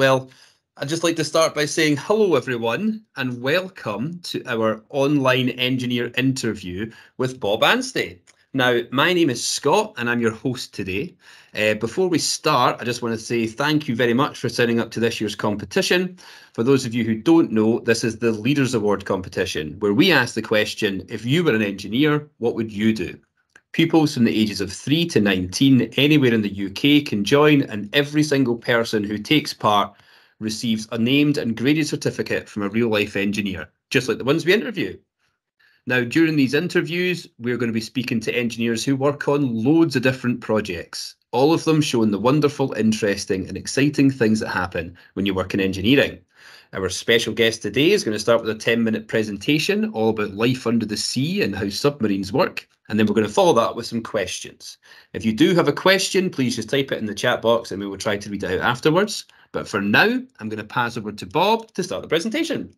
Well, I'd just like to start by saying hello, everyone, and welcome to our online engineer interview with Bob Anstey. Now, my name is Scott, and I'm your host today. Before we start, I just want to say thank you very much for signing up to this year's competition. For those of you who don't know, this is the Leaders Award competition, where we ask the question, if you were an engineer, what would you do? Pupils from the ages of 3 to 19 anywhere in the UK can join, and every single person who takes part receives a named and graded certificate from a real-life engineer, just like the ones we interview. Now, during these interviews, we're going to be speaking to engineers who work on loads of different projects, all of them showing the wonderful, interesting and exciting things that happen when you work in engineering. Our special guest today is going to start with a 10-minute presentation all about life under the sea and how submarines work. And then we're going to follow that up with some questions. If you do have a question, please just type it in the chat box and we will try to read it out afterwards. But for now, I'm going to pass over to Bob to start the presentation.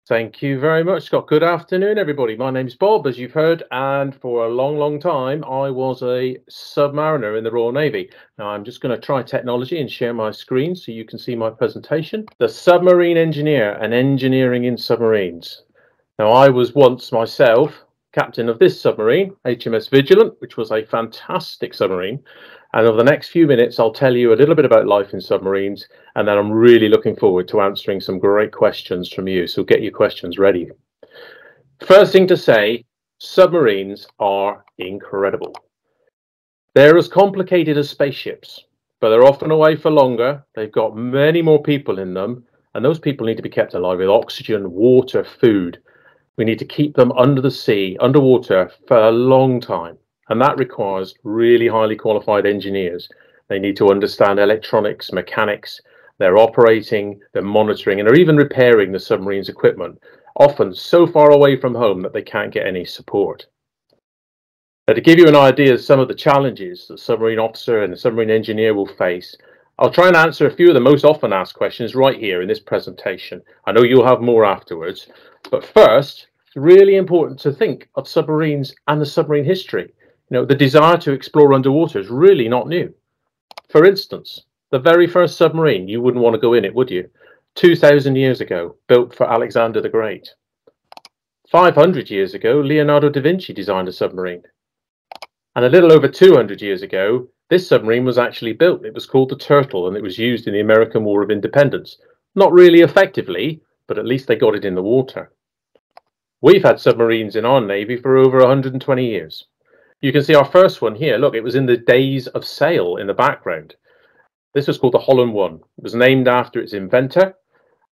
Thank you very much, Scott. Good afternoon, everybody. My name's Bob, as you've heard, and for a long, long time, I was a submariner in the Royal Navy. Now, I'm just going to try technology and share my screen so you can see my presentation. The submarine engineer and engineering in submarines. Now, I was once myself captain of this submarine, HMS Vigilant, which was a fantastic submarine. And over the next few minutes, I'll tell you a little bit about life in submarines, and then I'm really looking forward to answering some great questions from you. So get your questions ready. First thing to say, submarines are incredible. They're as complicated as spaceships, but they're often away for longer. They've got many more people in them, and those people need to be kept alive with oxygen, water, food. We need to keep them under the sea, underwater, for a long time. And that requires really highly qualified engineers. They need to understand electronics, mechanics, they're operating, they're monitoring, and they're even repairing the submarine's equipment, often so far away from home that they can't get any support. Now, to give you an idea of some of the challenges the submarine officer and the submarine engineer will face, I'll try and answer a few of the most often asked questions right here in this presentation. I know you'll have more afterwards, but first, it's really important to think of submarines and the submarine history. You know, the desire to explore underwater is really not new. For instance, the very first submarine, you wouldn't want to go in it, would you? 2,000 years ago, built for Alexander the Great. 500 years ago, Leonardo da Vinci designed a submarine. And a little over 200 years ago, this submarine was actually built. It was called the Turtle, and it was used in the American War of Independence. Not really effectively, but at least they got it in the water. We've had submarines in our Navy for over 120 years. You can see our first one here. Look, it was in the days of sail in the background. This was called the Holland 1. It was named after its inventor.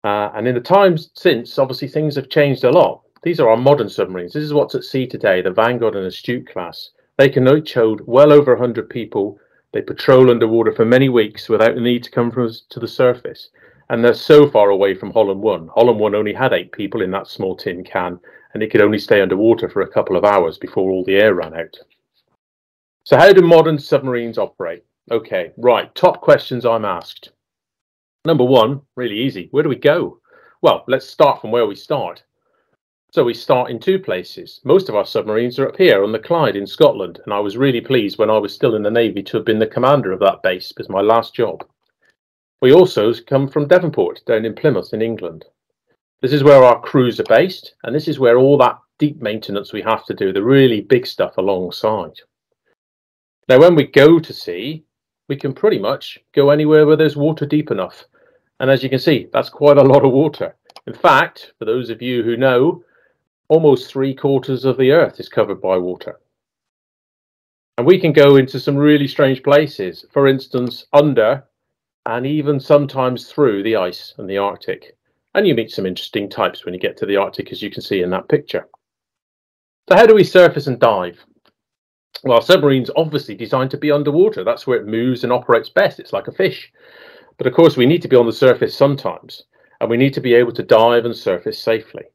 And in the times since, obviously, things have changed a lot. These are our modern submarines. This is what's at sea today, the Vanguard and Astute class. They can hold well over 100 people. They patrol underwater for many weeks without the need to come to the surface. And they're so far away from Holland 1. Holland 1 only had 8 people in that small tin can, and it could only stay underwater for a couple of hours before all the air ran out. So how do modern submarines operate? Okay, right, top questions I'm asked. Number one, really easy. Where do we go? Well, let's start from where we start. So we start in 2 places. Most of our submarines are up here on the Clyde in Scotland, and I was really pleased when I was still in the Navy to have been the commander of that base. It was my last job. We also come from Devonport, down in Plymouth in England. This is where our crews are based, and this is where all that deep maintenance we have to do, the really big stuff alongside. Now, when we go to sea, we can pretty much go anywhere where there's water deep enough. And as you can see, that's quite a lot of water. In fact, for those of you who know, almost 3/4 of the Earth is covered by water. And we can go into some really strange places, for instance, under and even sometimes through the ice and the Arctic. And you meet some interesting types when you get to the Arctic, as you can see in that picture. So how do we surface and dive? Well, our submarine's obviously designed to be underwater. That's where it moves and operates best. It's like a fish. But of course, we need to be on the surface sometimes, and we need to be able to dive and surface safely.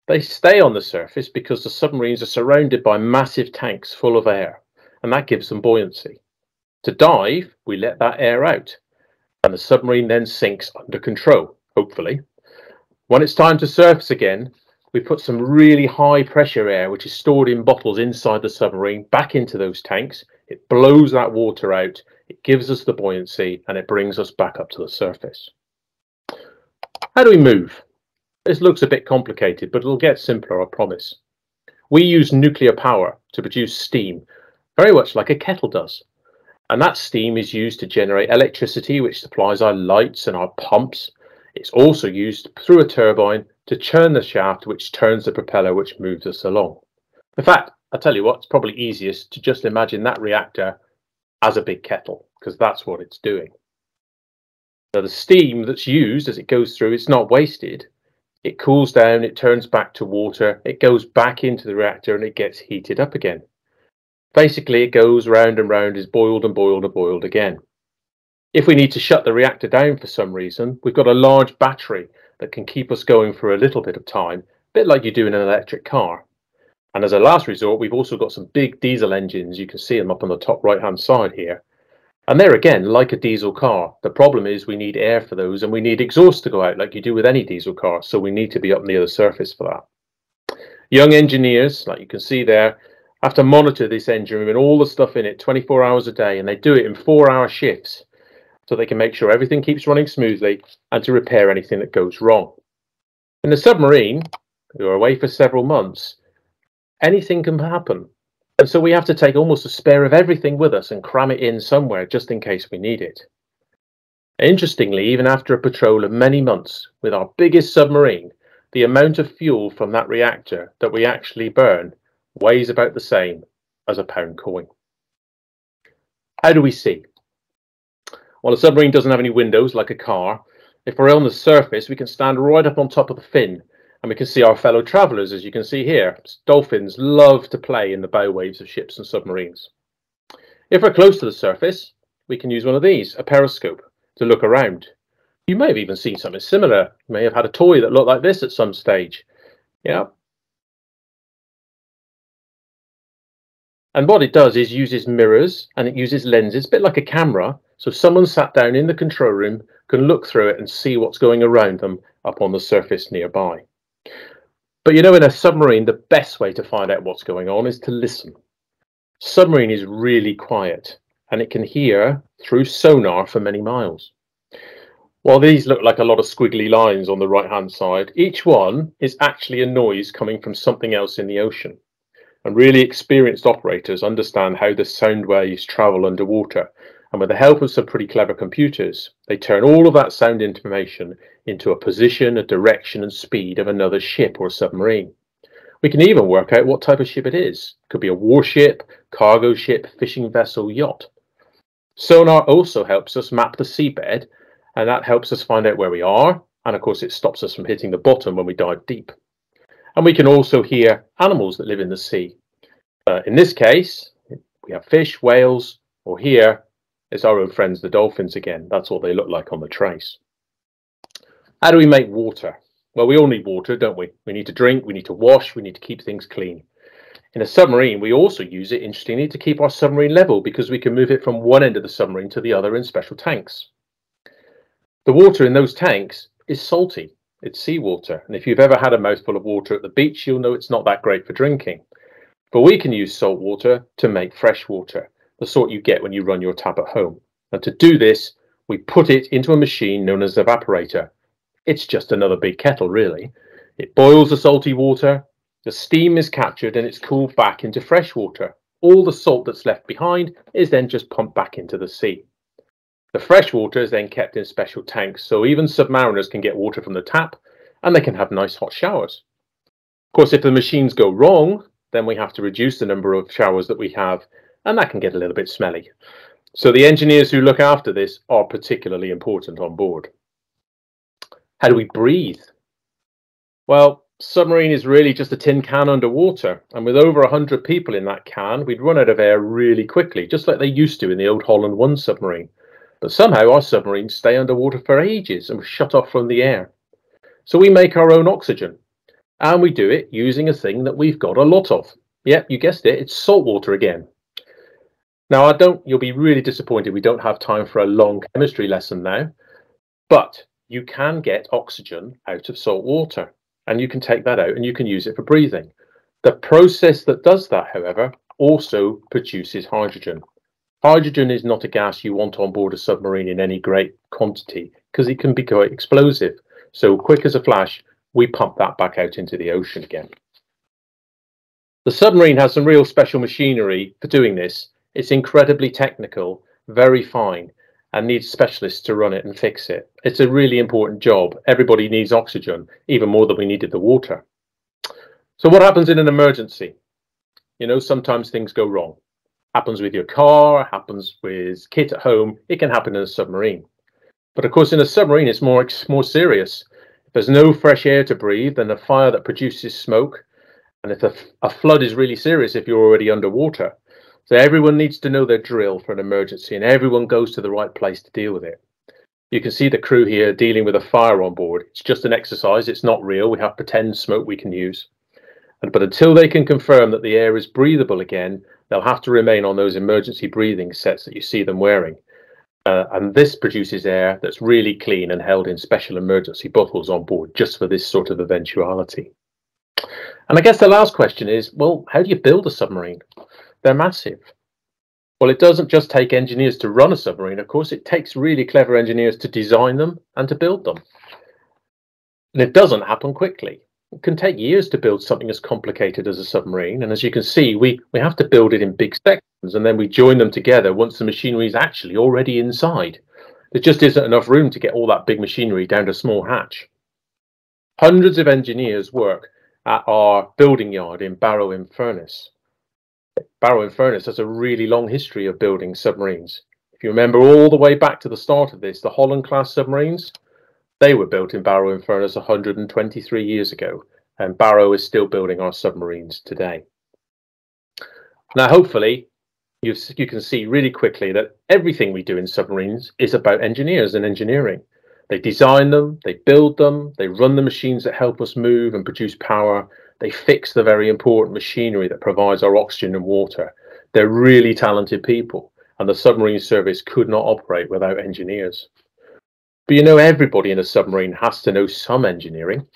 They stay on the surface because the submarines are surrounded by massive tanks full of air, and that gives them buoyancy. To dive, we let that air out, and the submarine then sinks under control, hopefully. When it's time to surface again, we put some really high pressure air, which is stored in bottles inside the submarine, back into those tanks. It blows that water out, It gives us the buoyancy and it brings us back up to the surface. How do we move? This looks a bit complicated, but it'll get simpler, I promise. We use nuclear power to produce steam, very much like a kettle does. And that steam is used to generate electricity, which supplies our lights and our pumps. It's also used through a turbine to churn the shaft, which turns the propeller, which moves us along. In fact, I'll tell you what, it's probably easiest to just imagine that reactor as a big kettle, because that's what it's doing. Now, the steam that's used as it goes through, it's not wasted. It cools down, it turns back to water, it goes back into the reactor and it gets heated up again. Basically, it goes round and round, is boiled and boiled and boiled again. If we need to shut the reactor down for some reason, we've got a large battery that can keep us going for a little bit of time, a bit like you do in an electric car. And as a last resort, we've also got some big diesel engines. You can see them up on the top right-hand side here. And they're, again, like a diesel car. The problem is we need air for those, and we need exhaust to go out like you do with any diesel car. So we need to be up near the surface for that. Young engineers, like you can see there, have to monitor this engine room and all the stuff in it 24 hours a day, and they do it in 4-hour shifts so they can make sure everything keeps running smoothly and to repair anything that goes wrong. In the submarine, who are away for several months, anything can happen, and so we have to take almost a spare of everything with us and cram it in somewhere just in case we need it. Interestingly, even after a patrol of many months with our biggest submarine, the amount of fuel from that reactor that we actually burn weighs about the same as a pound coin. How do we see? Well, a submarine doesn't have any windows like a car. If we're on the surface, we can stand right up on top of the fin and we can see our fellow travellers, as you can see here. Dolphins love to play in the bow waves of ships and submarines. If we're close to the surface, we can use one of these, a periscope, to look around. You may have even seen something similar. You may have had a toy that looked like this at some stage. Yeah. And what it does is uses mirrors and it uses lenses, a bit like a camera. So someone sat down in the control room can look through it and see what's going around them up on the surface nearby. But you know, in a submarine, the best way to find out what's going on is to listen. Submarine is really quiet and it can hear through sonar for many miles. While these look like a lot of squiggly lines on the right hand side, each one is actually a noise coming from something else in the ocean. And really experienced operators understand how the sound waves travel underwater. And with the help of some pretty clever computers, they turn all of that sound information into a position, a direction and speed of another ship or submarine. We can even work out what type of ship it is. It could be a warship, cargo ship, fishing vessel, yacht. Sonar also helps us map the seabed, and that helps us find out where we are. And of course, it stops us from hitting the bottom when we dive deep. And we can also hear animals that live in the sea. In this case, we have fish, whales, or here it's our own friends, the dolphins again. That's what they look like on the trace. How do we make water? Well, we all need water, don't we? We need to drink, we need to wash, we need to keep things clean. In a submarine, we also use it, interestingly, to keep our submarine level because we can move it from one end of the submarine to the other in special tanks. The water in those tanks is salty. It's seawater, and if you've ever had a mouthful of water at the beach, you'll know it's not that great for drinking. But we can use salt water to make fresh water, the sort you get when you run your tap at home. And to do this, we put it into a machine known as an evaporator. It's just another big kettle, really. It boils the salty water, the steam is captured, and it's cooled back into fresh water. All the salt that's left behind is then just pumped back into the sea. The fresh water is then kept in special tanks, so even submariners can get water from the tap, and they can have nice hot showers. Of course, if the machines go wrong, then we have to reduce the number of showers that we have, and that can get a little bit smelly. So the engineers who look after this are particularly important on board. How do we breathe? Well, submarine is really just a tin can underwater, and with over 100 people in that can, we'd run out of air really quickly, just like they used to in the old Holland 1 submarine. But somehow our submarines stay underwater for ages and we're shut off from the air. So we make our own oxygen, and we do it using a thing that we've got a lot of. Yep, you guessed it, it's salt water again. Now, you'll be really disappointed we don't have time for a long chemistry lesson now, but you can get oxygen out of salt water, and you can take that out and you can use it for breathing. The process that does that, however, also produces hydrogen. Hydrogen is not a gas you want on board a submarine in any great quantity because it can be quite explosive. So quick as a flash, we pump that back out into the ocean again. The submarine has some real special machinery for doing this. It's incredibly technical, very fine, and needs specialists to run it and fix it. It's a really important job. Everybody needs oxygen, even more than we needed the water. So what happens in an emergency? You know, sometimes things go wrong. Happens with your car, happens with kit at home. It can happen in a submarine. But of course, in a submarine, it's more serious. If there's no fresh air to breathe, then a fire that produces smoke, and if a flood is really serious if you're already underwater. So everyone needs to know their drill for an emergency, and everyone goes to the right place to deal with it. You can see the crew here dealing with a fire on board. It's just an exercise. It's not real. We have pretend smoke we can use. But until they can confirm that the air is breathable again, they'll have to remain on those emergency breathing sets that you see them wearing. And this produces air that's really clean and held in special emergency bottles on board just for this sort of eventuality. And I guess the last question is, well, how do you build a submarine? They're massive. Well, it doesn't just take engineers to run a submarine. Of course, it takes really clever engineers to design them and to build them. And it doesn't happen quickly. It can take years to build something as complicated as a submarine. And as you can see, we have to build it in big sections, and then we join them together once the machinery is actually already inside. There just isn't enough room to get all that big machinery down to a small hatch. Hundreds of engineers work at our building yard in Barrow-in-Furness. Barrow-in-Furness has a really long history of building submarines. If you remember all the way back to the start of this, the Holland-class submarines, they were built in Barrow-in-Furness 123 years ago, and Barrow is still building our submarines today. Now, hopefully, you can see really quickly that everything we do in submarines is about engineers and engineering. They design them, they build them, they run the machines that help us move and produce power. They fix the very important machinery that provides our oxygen and water. They're really talented people, and the submarine service could not operate without engineers. But you know, everybody in a submarine has to know some engineering,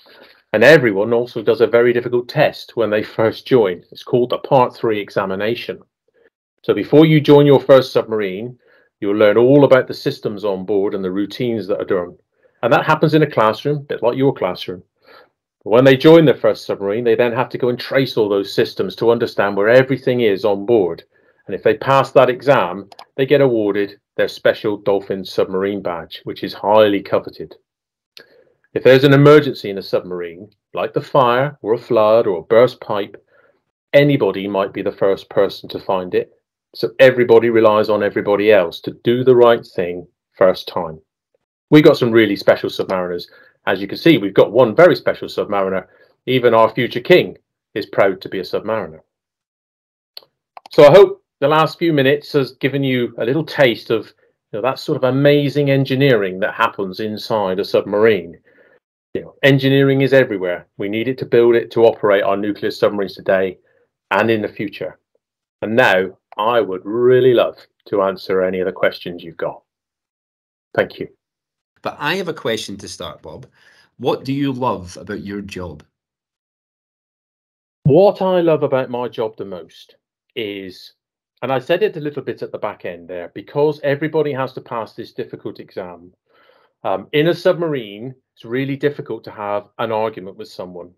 and everyone also does a very difficult test when they first join. It's called the Part 3 examination. So before you join your first submarine, you'll learn all about the systems on board and the routines that are done. And that happens in a classroom, a bit like your classroom. But when they join their first submarine, they then have to go and trace all those systems to understand where everything is on board. And if they pass that exam, they get awarded their special Dolphin submarine badge, which is highly coveted. If there's an emergency in a submarine, like the fire or a flood or a burst pipe, anybody might be the first person to find it. So everybody relies on everybody else to do the right thing first time. We got some really special submariners. As you can see, we've got one very special submariner. Even our future king is proud to be a submariner. So I hope the last few minutes has given you a little taste of that sort of amazing engineering that happens inside a submarine. Engineering is everywhere. We need it to build it to operate our nuclear submarines today and in the future. And now I would really love to answer any of the questions you've got. Thank you. But I have a question to start, Bob. What do you love about your job? What I love about my job the most is, and I said it a little bit at the back end there, because everybody has to pass this difficult exam. In a submarine, it's really difficult to have an argument with someone.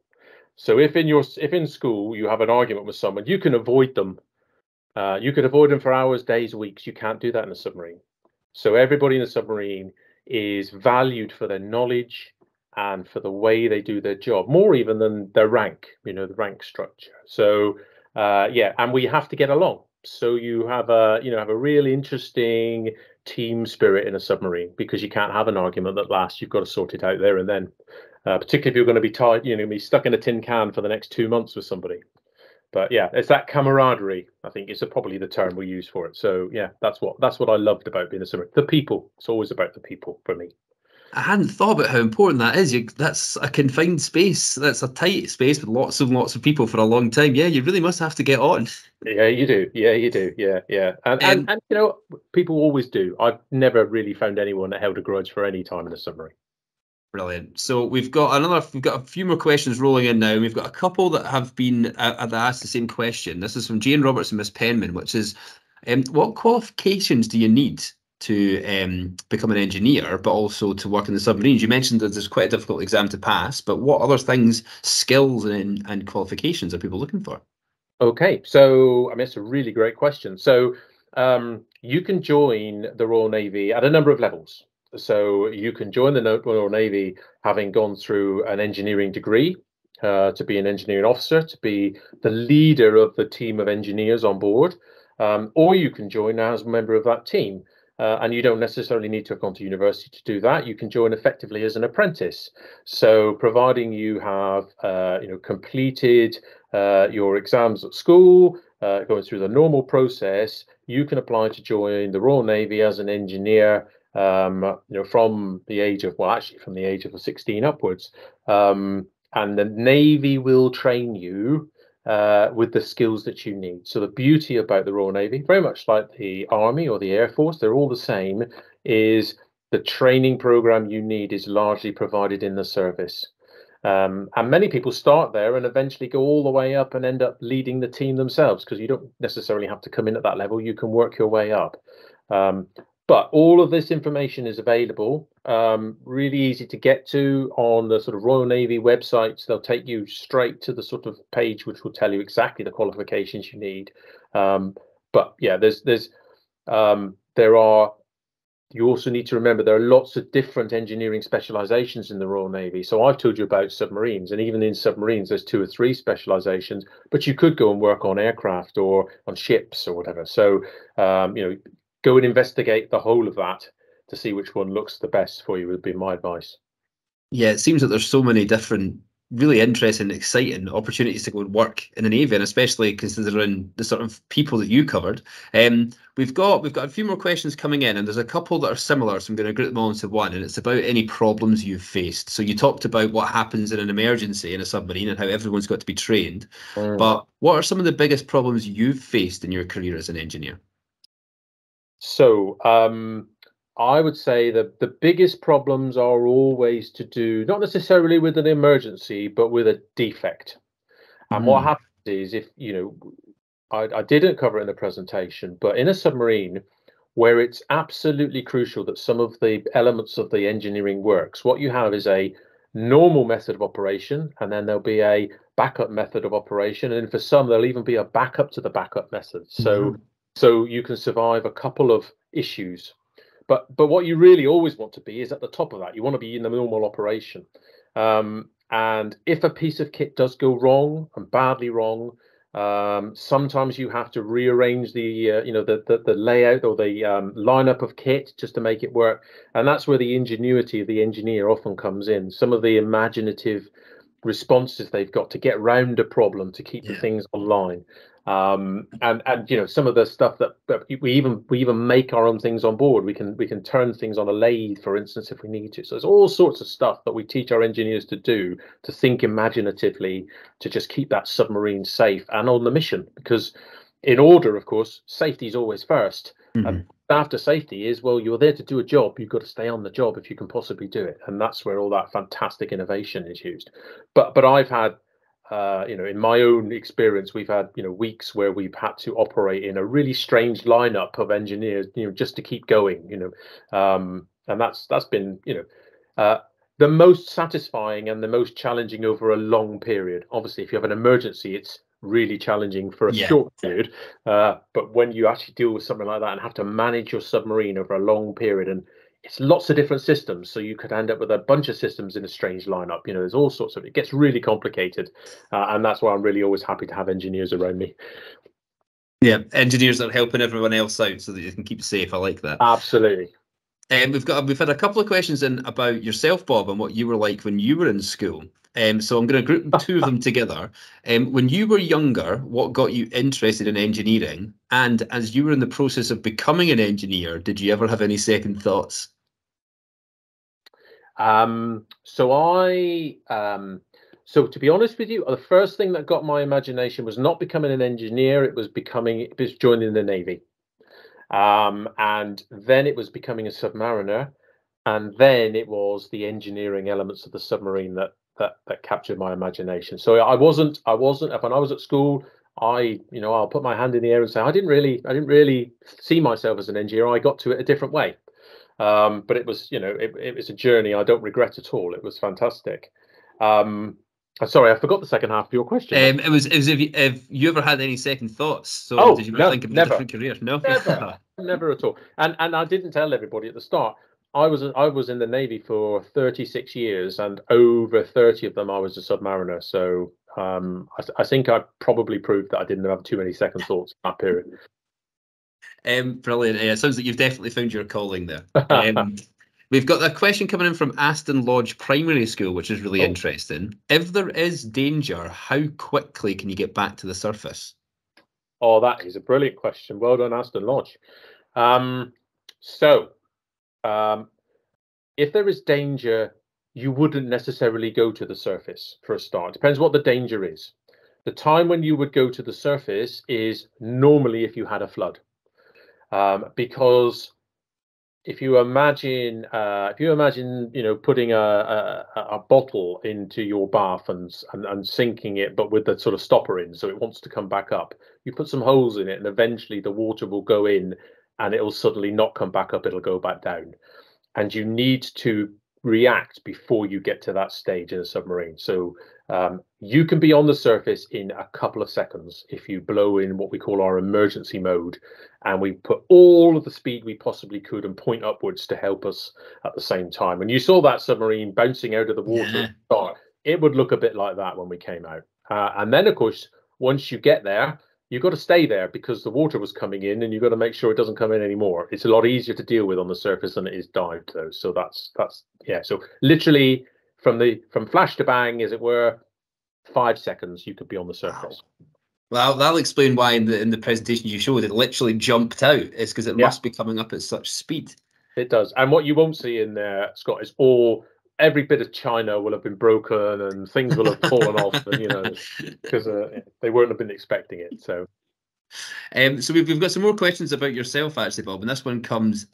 So if in school you have an argument with someone, you can avoid them. You could avoid them for hours, days, weeks. You can't do that in a submarine. So everybody in a submarine is valued for their knowledge and for the way they do their job, more even than their rank, the rank structure. So yeah, and we have to get along. So you have a really interesting team spirit in a submarine, because you can't have an argument that lasts. You've got to sort it out there and then, particularly if you're going to be tied, be stuck in a tin can for the next 2 months with somebody. But yeah, it's that camaraderie, I think, is probably the term we use for it. So yeah, that's what I loved about being a submarine. The people. It's always about the people for me. I hadn't thought about how important that is. That's a confined space. That's a tight space with lots of people for a long time. Yeah, you really must have to get on. Yeah, you do. Yeah, you do. Yeah. And people always do. I've never really found anyone that held a grudge for any time in a submarine. Brilliant. So we've got a few more questions rolling in now. We've got a couple that have been asked the same question. This is from Jane Roberts and Miss Penman, which is, What qualifications do you need to become an engineer, but also to work in the submarines? You mentioned that there's quite a difficult exam to pass, but what other things, skills and qualifications are people looking for? Okay, so I mean, it's a really great question. So you can join the Royal Navy at a number of levels. So you can join the Royal Navy having gone through an engineering degree, to be an engineering officer, to be the leader of the team of engineers on board, or you can join as a member of that team. And you don't necessarily need to have gone to university to do that. You can join effectively as an apprentice. So providing you have completed your exams at school, going through the normal process, you can apply to join the Royal Navy as an engineer, from the age of, well, actually from the age of 16 upwards. And the Navy will train you with the skills that you need. So the beauty about the Royal Navy, very much like the Army or the Air Force, they're all the same, is the training program you need is largely provided in the service. And many people start there and eventually go all the way up and end up leading the team themselves, because you don't necessarily have to come in at that level. You can work your way up. But all of this information is available, really easy to get to on the sort of Royal Navy websites. They'll take you straight to the sort of page which will tell you exactly the qualifications you need. But yeah, you also need to remember there are lots of different engineering specializations in the Royal Navy. So I've told you about submarines, and even in submarines, there's 2 or 3 specializations, but you could go and work on aircraft or on ships or whatever. So, go and investigate the whole of that to see which one looks the best for you would be my advice. Yeah, it seems that there's so many different, really interesting, exciting opportunities to go and work in the Navy, and especially considering the sort of people that you covered. We've got a few more questions coming in, and there's a couple that are similar, so I'm going to group them all into one, and it's about any problems you've faced. So you talked about what happens in an emergency in a submarine and how everyone's got to be trained, but what are some of the biggest problems you've faced in your career as an engineer? So I would say that the biggest problems are always to do not necessarily with an emergency, but with a defect. And what happens is, if I didn't cover it in the presentation, but in a submarine where it's absolutely crucial that some of the elements of the engineering works, what you have is a normal method of operation, and then there'll be a backup method of operation, and for some there'll even be a backup to the backup method. So you can survive a couple of issues. But what you really always want to be is at the top of that. You want to be in the normal operation. And if a piece of kit does go wrong and badly wrong, sometimes you have to rearrange the layout or the lineup of kit just to make it work. And that's where the ingenuity of the engineer often comes in. Some of the imaginative responses they've got to get round a problem to keep the things online. And some of the stuff that we even make our own things on board. We can turn things on a lathe, for instance, if we need to. So there's all sorts of stuff that we teach our engineers to do, to think imaginatively, to just keep that submarine safe and on the mission. Because in order, of course, safety is always first. And after safety is, well, you're there to do a job. You've got to stay on the job if you can possibly do it. And that's where all that fantastic innovation is used. But I've had, in my own experience, we've had, weeks where we've had to operate in a really strange lineup of engineers, just to keep going, and that's been, the most satisfying and the most challenging over a long period. Obviously, if you have an emergency, it's really challenging for a short period. But when you actually deal with something like that and have to manage your submarine over a long period, and it's lots of different systems, so you could end up with a bunch of systems in a strange lineup. There's all sorts of, it gets really complicated, and that's why I'm really always happy to have engineers around me. Yeah, engineers that are helping everyone else out so that you can keep safe. I like that. Absolutely. We've had a couple of questions in about yourself, Bob, and what you were like when you were in school. So I'm going to group 2 of them together. When you were younger, what got you interested in engineering? And as you were in the process of becoming an engineer, did you ever have any second thoughts? So to be honest with you, the first thing that got my imagination was not becoming an engineer. It was joining the Navy. And then it was becoming a submariner, and then it was the engineering elements of the submarine that captured my imagination. So I wasn't when I was at school, I'll put my hand in the air and say I didn't really see myself as an engineer. I got to it a different way. But it was, it was a journey I don't regret at all. It was fantastic. Sorry, I forgot the second half of your question. It was if you ever had any second thoughts. So Oh, did you ever no, think of a never. different career? No, Never at all. And I didn't tell everybody at the start. I was in the Navy for 36 years, and over 30 of them I was a submariner. So I think I probably proved that I didn't have too many second thoughts in that period. Brilliant. It sounds like you've definitely found your calling there. We've got a question coming in from Aston Lodge Primary School, which is really interesting. If there is danger, how quickly can you get back to the surface? Oh, that is a brilliant question. Well done, Aston Lodge. If there is danger, you wouldn't necessarily go to the surface for a start. Depends what the danger is. The time when you would go to the surface is normally if you had a flood. Because if you imagine, putting a bottle into your bath and sinking it, but with the sort of stopper in, so it wants to come back up. You put some holes in it, and eventually the water will go in, and it will suddenly not come back up. It'll go back down, and you need to react before you get to that stage in a submarine. So you can be on the surface in a couple of seconds if you blow in what we call our emergency mode, and we put all of the speed we possibly could and point upwards to help us at the same time. And you saw that submarine bouncing out of the water. Yeah. It would look a bit like that when we came out. And then, of course, once you get there, you've got to stay there because the water was coming in, and you've got to make sure it doesn't come in anymore. It's a lot easier to deal with on the surface than it is dived, though. So that's yeah. So literally from flash to bang, as it were, 5 seconds you could be on the surface. Well, that'll explain why in the presentation you showed it literally jumped out. It's because it must be coming up at such speed. It does. And what you won't see in there, Scott, is every bit of china will have been broken and things will have fallen off, and because they wouldn't have been expecting it. So we've got some more questions about yourself, actually, Bob, and this one comes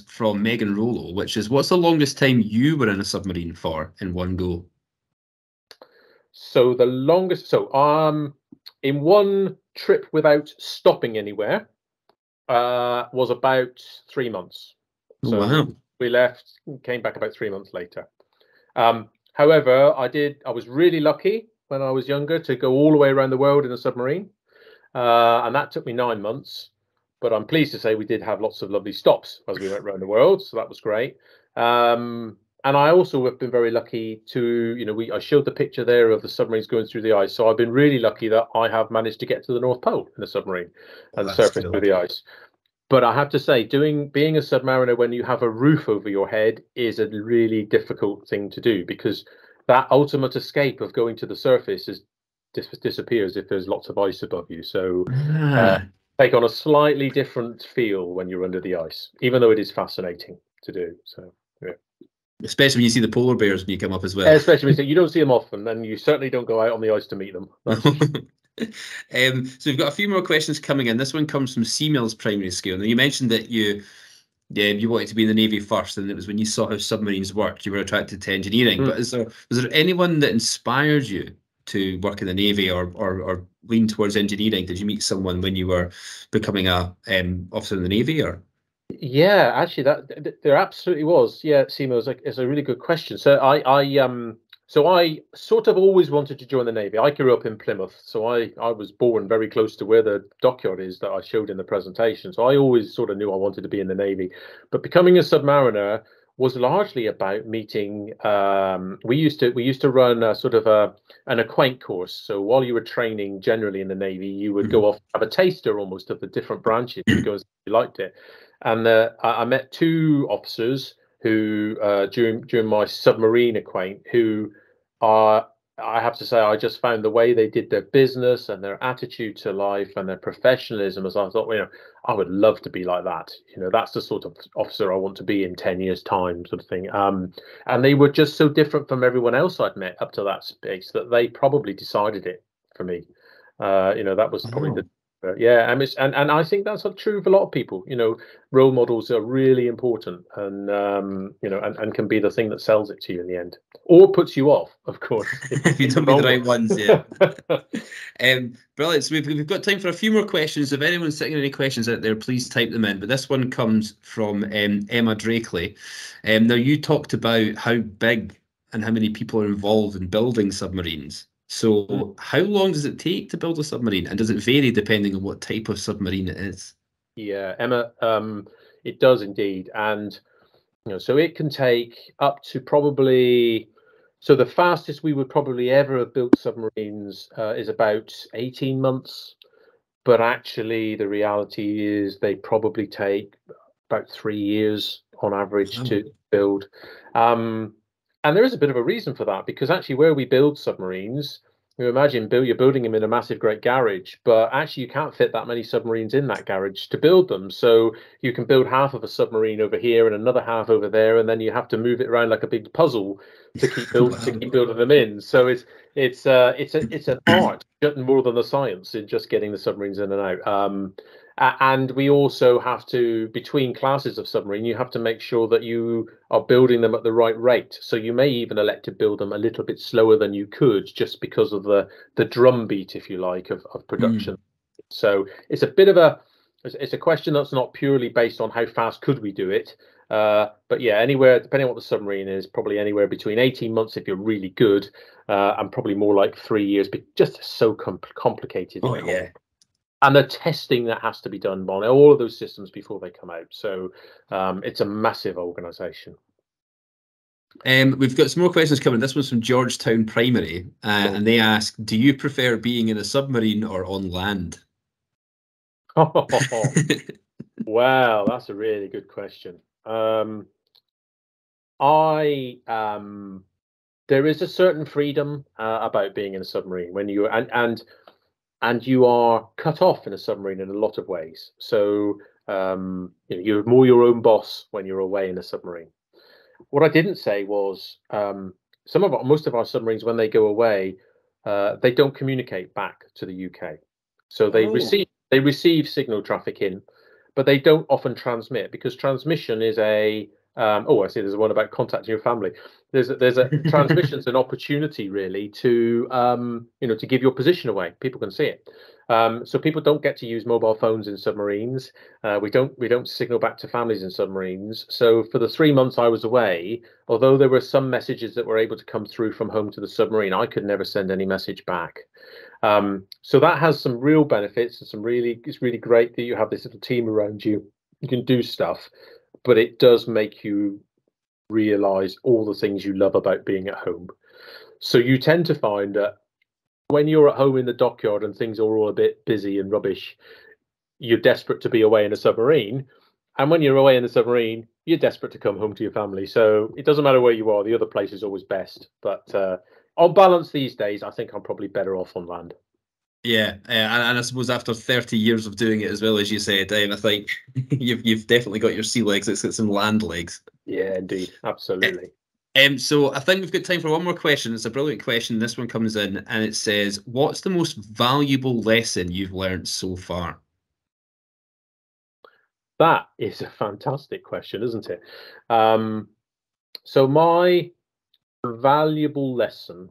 from Megan Rollo, which is, what's the longest time you were in a submarine for in one go? So the longest, in one trip without stopping anywhere, was about 3 months. So wow. We left, came back about 3 months later. However, I was really lucky when I was younger to go all the way around the world in a submarine, and that took me 9 months. But I'm pleased to say we did have lots of lovely stops as we went around the world, so that was great. And I also have been very lucky to, I showed the picture there of the submarines going through the ice. So I've been really lucky that I have managed to get to the North Pole in a submarine and surface through the ice. But I have to say, being a submariner when you have a roof over your head is a really difficult thing to do, because that ultimate escape of going to the surface disappears if there's lots of ice above you. So take on a slightly different feel when you're under the ice, even though it is fascinating to do. So yeah. Especially when you see the polar bears when you come up as well. Especially when you don't see them often, and you certainly don't go out on the ice to meet them. So we've got a few more questions coming in. This one comes from Seamills Primary School. Now, you mentioned that you wanted to be in the Navy first, and it was when you saw how submarines worked, you were attracted to engineering. But was there anyone that inspired you to work in the Navy or lean towards engineering? Did you meet someone when you were becoming a officer in the Navy, or? Yeah, actually, there absolutely was. Yeah, Simo, it's a really good question. So I sort of always wanted to join the Navy. I grew up in Plymouth, so I was born very close to where the dockyard is that I showed in the presentation. So I always sort of knew I wanted to be in the Navy. But becoming a submariner was largely about meeting. We used to run a sort of an acquaint course. So while you were training generally in the Navy, you would go off, have a taster almost of the different branches because you liked it. And I met 2 officers who during my submarine acquaint, who are, I have to say, I just found the way they did their business and their attitude to life and their professionalism, as I thought, I would love to be like that. That's the sort of officer I want to be in 10 years' time, sort of thing. And they were just so different from everyone else I'd met up to that space that they probably decided it for me. That was probably Yeah, and I think that's true of a lot of people. Role models are really important, and and can be the thing that sells it to you in the end, or puts you off, of course, If you in don't be the right one. ones, yeah. Brilliant. So we've got time for a few more questions. If anyone's sitting any questions out there, please type them in. But this one comes from Emma Drakeley. Now, you talked about how big and how many people are involved in building submarines. So how long does it take to build a submarine? And does it vary depending on what type of submarine it is? Yeah, Emma, it does indeed. And so it can take up to probably, so the fastest we would probably ever have built submarines is about 18 months. But actually, the reality is they probably take about 3 years on average to build. And there is a bit of a reason for that, because actually where we build submarines, you imagine you're building them in a massive great garage, but actually you can't fit that many submarines in that garage to build them. So you can build half of a submarine over here and another half over there, and then you have to move it around like a big puzzle to keep building them in. So it's an art more than a science in just getting the submarines in and out. And we also have to, between classes of submarine, you have to make sure that you are building them at the right rate. So you may even elect to build them a little bit slower than you could, just because of the drumbeat, if you like, of production. So it's a bit of it's a question that's not purely based on how fast could we do it. But yeah, anywhere, depending on what the submarine is, probably anywhere between 18 months if you're really good, and probably more like 3 years, but just so complicated. Oh, yeah. And the testing that has to be done on all of those systems before they come out. So it's a massive organization. We've got some more questions coming. This one's from Georgetown Primary, and they ask, do you prefer being in a submarine or on land? Wow, that's a really good question. There is a certain freedom about being in a submarine when you and you are cut off in a submarine in a lot of ways. So you're more your own boss when you're away in a submarine. What I didn't say was most of our submarines, when they go away, they don't communicate back to the UK. So they receive signal traffic in, but they don't often transmit, because transmission is I see there's one about contacting your family. There's a transmission's an opportunity really to to give your position away. People can see it. So people don't get to use mobile phones in submarines. We don't signal back to families in submarines. So for the 3 months I was away, although there were some messages that were able to come through from home to the submarine, I could never send any message back. So that has some real benefits, and it's really great that you have this little team around you. You can do stuff, but it does make you realize all the things you love about being at home. So you tend to find that when you're at home in the dockyard and things are all a bit busy and rubbish, you're desperate to be away in a submarine. And when you're away in the submarine, you're desperate to come home to your family. So it doesn't matter where you are, the other place is always best. But on balance these days, I think I'm probably better off on land. Yeah, and I suppose after 30 years of doing it, as well as you said, I think you've definitely got your sea legs. It's got some land legs. Yeah, indeed, absolutely. So I think we've got time for one more question. It's a brilliant question. This one comes in and it says, what's the most valuable lesson you've learned so far? That is a fantastic question, isn't it? So my valuable lesson,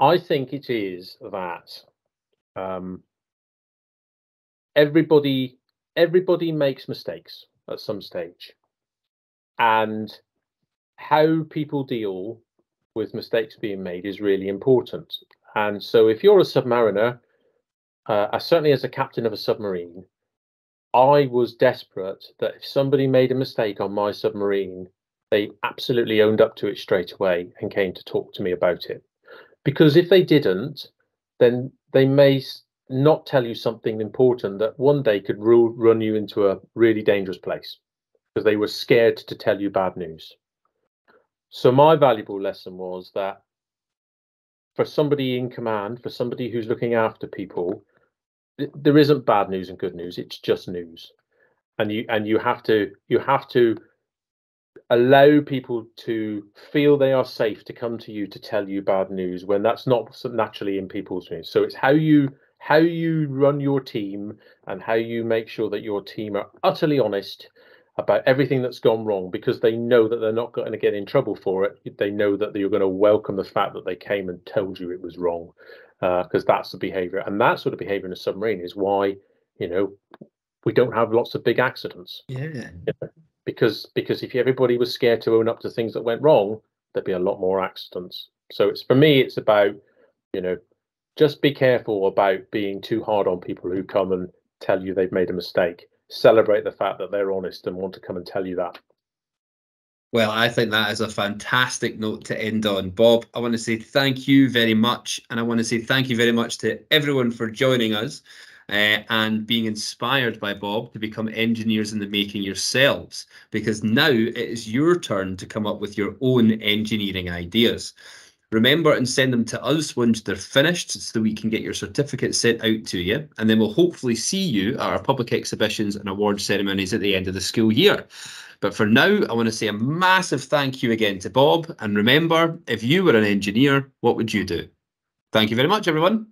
I think it is that everybody makes mistakes at some stage, and how people deal with mistakes being made is really important. And so if you're a submariner, certainly as a captain of a submarine, I was desperate that if somebody made a mistake on my submarine, they absolutely owned up to it straight away and came to talk to me about it. Because if they didn't, then they may not tell you something important that one day could run you into a really dangerous place, because they were scared to tell you bad news. So my valuable lesson was that for somebody in command, for somebody who's looking after people, there isn't bad news and good news. It's just news, and you have to allow people to feel they are safe to come to you to tell you bad news when that's not naturally in people's news. So it's how you how you run your team and how you make sure that your team are utterly honest about everything that's gone wrong, because they know that they're not going to get in trouble for it. They know that you're going to welcome the fact that they came and told you it was wrong, because that's the behavior. And that sort of behavior in a submarine is why, we don't have lots of big accidents. Yeah. Because if everybody was scared to own up to things that went wrong, there'd be a lot more accidents. So for me, it's about, just be careful about being too hard on people who come and tell you they've made a mistake. Celebrate the fact that they're honest and want to come and tell you that. Well, I think that is a fantastic note to end on. Bob, I want to say thank you very much. And I want to say thank you very much to everyone for joining us and being inspired by Bob to become engineers in the making yourselves, because now it is your turn to come up with your own engineering ideas. Remember and send them to us once they're finished so we can get your certificate sent out to you. And then we'll hopefully see you at our public exhibitions and award ceremonies at the end of the school year. But for now, I want to say a massive thank you again to Bob. And remember, if you were an engineer, what would you do? Thank you very much, everyone.